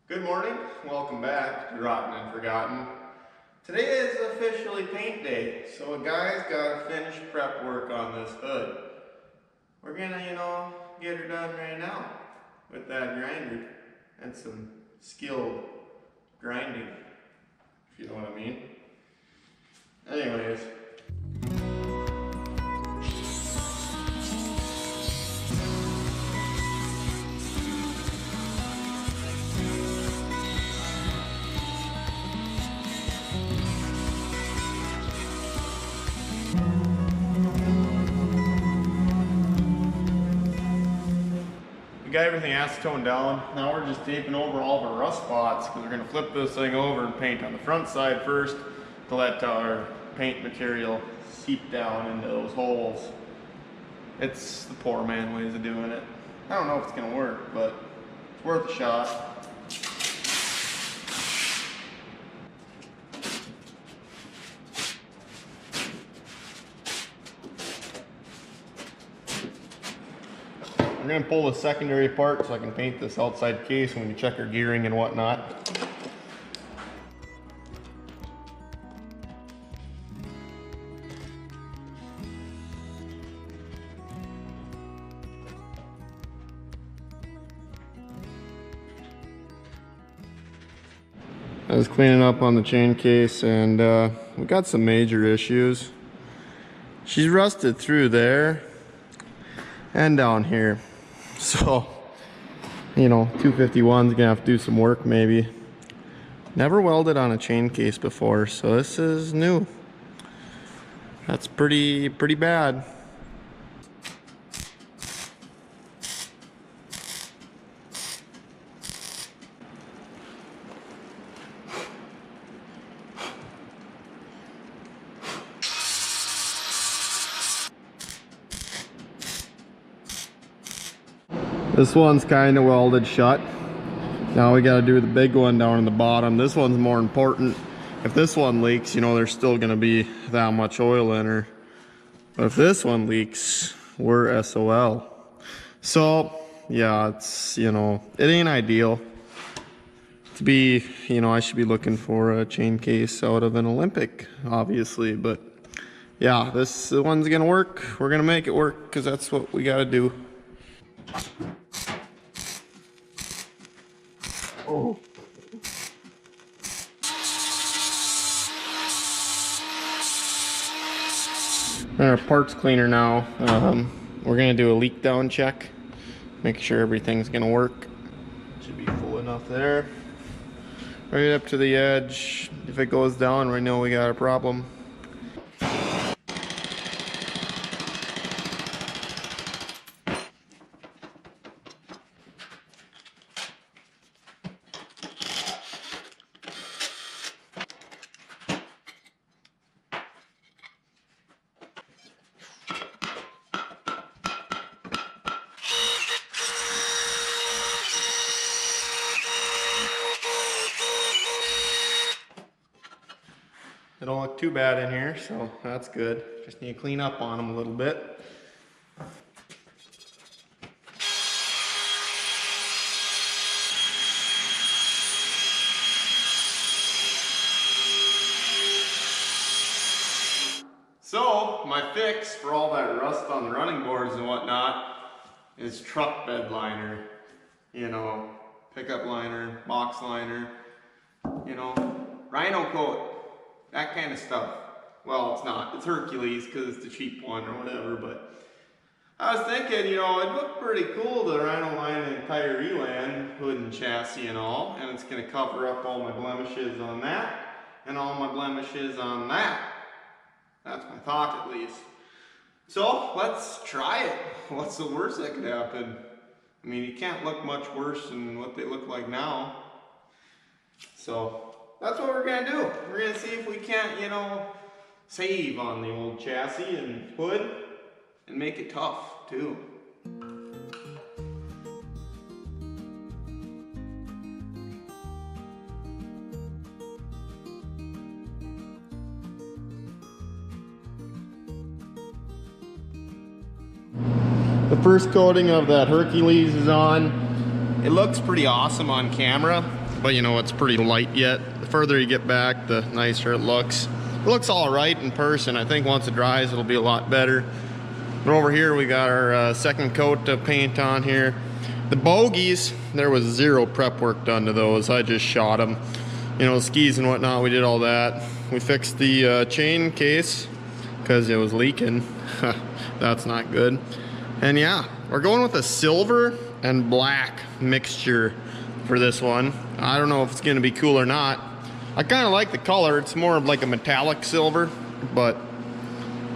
Good morning, welcome back to Rotten and Forgotten. Today is officially paint day, so a guy's got to finish prep work on this hood. We're gonna, get her done right now with that grinder and some skilled grinding, if you know what I mean. Anyways. We got everything acetone down. Now we're just taping over all of our rust spots because we're going to flip this thing over and paint on the front side first to let our paint material seep down into those holes. It's the poor man ways of doing it. I don't know if it's going to work, but it's worth a shot. We're going to pull the secondary apart so I can paint this outside case when we check our gearing and whatnot. I was cleaning up on the chain case and we got some major issues. She's rusted through there and down here. So, 251's gonna have to do some work maybe. Never welded on a chain case before, so this is new. That's pretty bad. This one's kind of welded shut. Now we got to do the big one down in the bottom. This one's more important. If this one leaks, there's still going to be that much oil in her. But if this one leaks, we're SOL. So, yeah, it's, it ain't ideal. To be, I should be looking for a chain case out of an Olympic, obviously. But, yeah, this one's going to work. We're going to make it work because that's what we got to do. Oh. Our parts cleaner now. We're gonna do a leak down check, make sure everything's gonna work. Should be full enough there. Right up to the edge. If it goes down, we know we got a problem. They don't look too bad in here, so that's good. Just need to clean up on them a little bit. So, my fix for all that rust on the running boards and whatnot is truck bed liner. Pickup liner, box liner, rhino coat. That kind of stuff. Well, it's not. It's Hercules because it's the cheap one or whatever, but I was thinking, it'd look pretty cool to rhino line an entire Elan hood and chassis and all, and it's going to cover up all my blemishes on that and all my blemishes on that. That's my thought, at least. So, let's try it. What's the worst that could happen? I mean, you can't look much worse than what they look like now. So, that's what we're going to do. We're going to see if we can't, save on the old chassis and hood and make it tough, too. The first coating of that Hercules is on. It looks pretty awesome on camera. but you know, it's pretty light yet. The further you get back, the nicer it looks. It looks all right in person. I think once it dries, it'll be a lot better. But over here, we got our second coat of paint on here. The bogies, there was zero prep work done to those. I just shot them. You know, skis and whatnot, we did all that. We fixed the chain case because it was leaking. That's not good. And yeah, we're going with a silver and black mixture for this one. I don't know if it's gonna be cool or not. I kind of like the color. It's more of like a metallic silver, but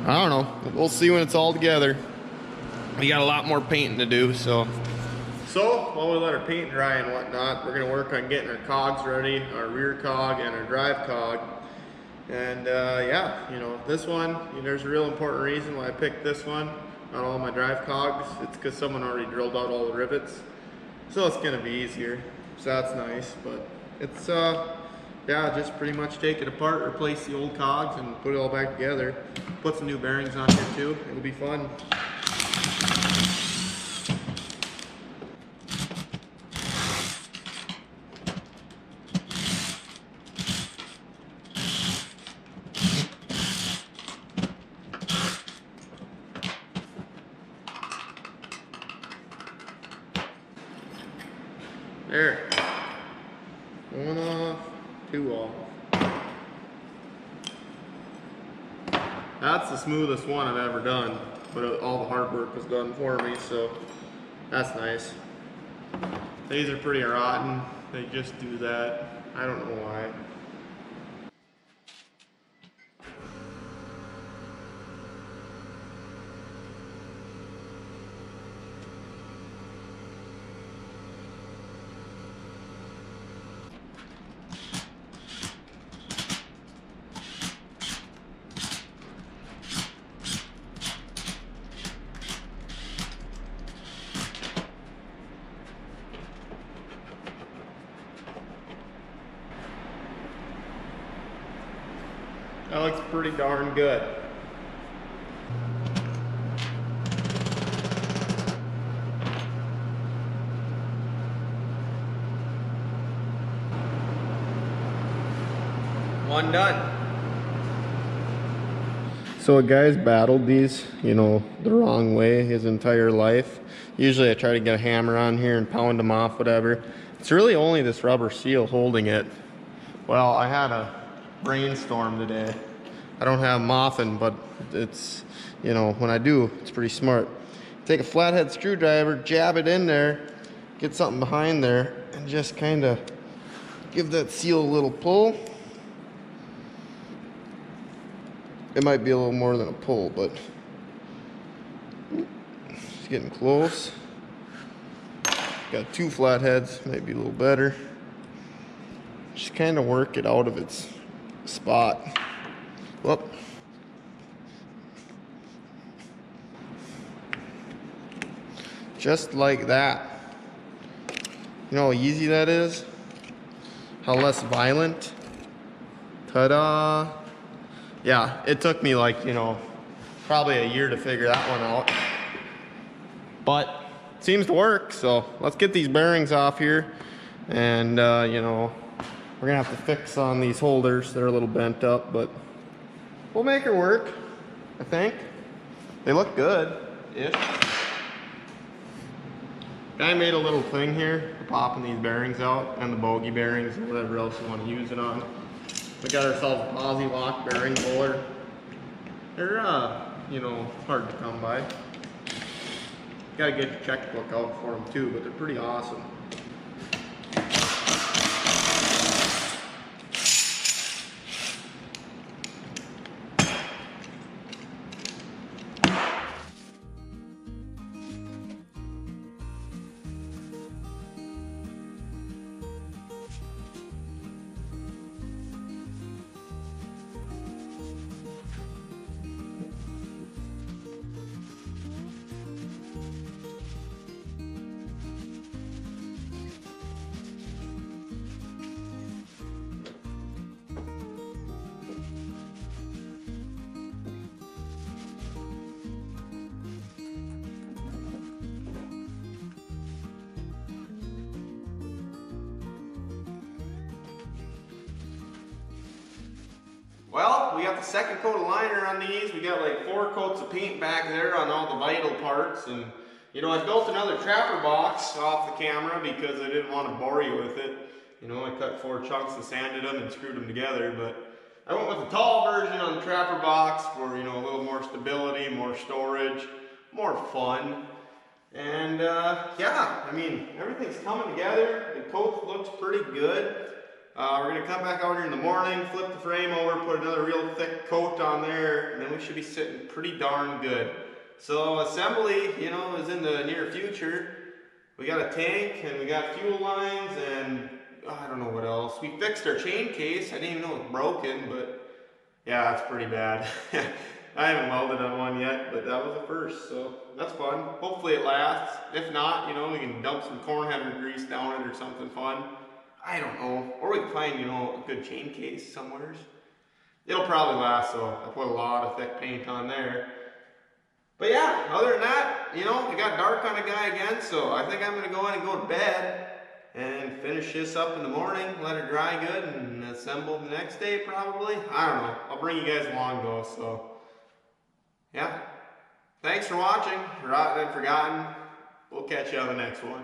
I don't know. We'll see when it's all together. We got a lot more painting to do, so while we let our paint dry and whatnot, we're gonna work on getting our cogs ready, our rear cog and our drive cog. And yeah, you know, this one, you know, there's a real important reason why I picked this one on all my drive cogs. It's because someone already drilled out all the rivets, so it's gonna be easier. So that's nice, but it's yeah, just pretty much take it apart, replace the old cogs, and put it all back together. Put some new bearings on here too. It'll be fun. There. One off, two off. That's the smoothest one I've ever done, but all the hard work was done for me, so that's nice. These are pretty rotten. They just do that. I don't know why. That looks pretty darn good. One done. So a guy's battled these, you know, the wrong way his entire life. Usually I try to get a hammer on here and pound them off, whatever. It's really only this rubber seal holding it. Well, I had a brainstorm today. I don't have them often, but it's, you know, when I do, it's pretty smart. Take a flathead screwdriver, jab it in there, get something behind there, and just kind of give that seal a little pull. It might be a little more than a pull, but it's getting close. Got two flatheads, might be a little better. Just kind of work it out of its spot. Whoop. Just like that. You know how easy that is? How less violent? Ta-da! Yeah, it took me like, you know, probably a year to figure that one out. But it seems to work, so let's get these bearings off here. And, you know, we're gonna have to fix on these holders. They're a little bent up, but we'll make it work, I think. They look good-ish. Guy made a little thing here for popping these bearings out, and the bogey bearings and whatever else you want to use it on. We got ourselves a posi lock bearing puller. They're, you know, hard to come by. Gotta get your checkbook out for them too, but they're pretty awesome. Well, we got the second coat of liner on these. We got like 4 coats of paint back there on all the vital parts. And you know, I built another trapper box off the camera because I didn't want to bore you with it. You know, I cut 4 chunks and sanded them and screwed them together. But I went with the tall version on the trapper box for, you know, a little more stability, more storage, more fun. And yeah, I mean, everything's coming together. The coat looks pretty good. We're going to come back out here in the morning, flip the frame over, put another real thick coat on there, and then we should be sitting pretty darn good. So assembly, you know, is in the near future. We got a tank, and we got fuel lines, and I don't know what else. We fixed our chain case. I didn't even know it was broken, but yeah, that's pretty bad. I haven't welded on one yet, but that was the first, so that's fun. Hopefully it lasts. If not, you know, we can dump some corn header grease down it or something fun. I don't know. Or we can find, you know, a good chain case somewhere. It'll probably last, though. I put a lot of thick paint on there. But yeah, other than that, you know, it got dark on the guy again, so I think I'm going to go in and go to bed and finish this up in the morning, let it dry good, and assemble the next day probably. I don't know. I'll bring you guys along though, so yeah. Thanks for watching. Rotten and Forgotten. We'll catch you on the next one.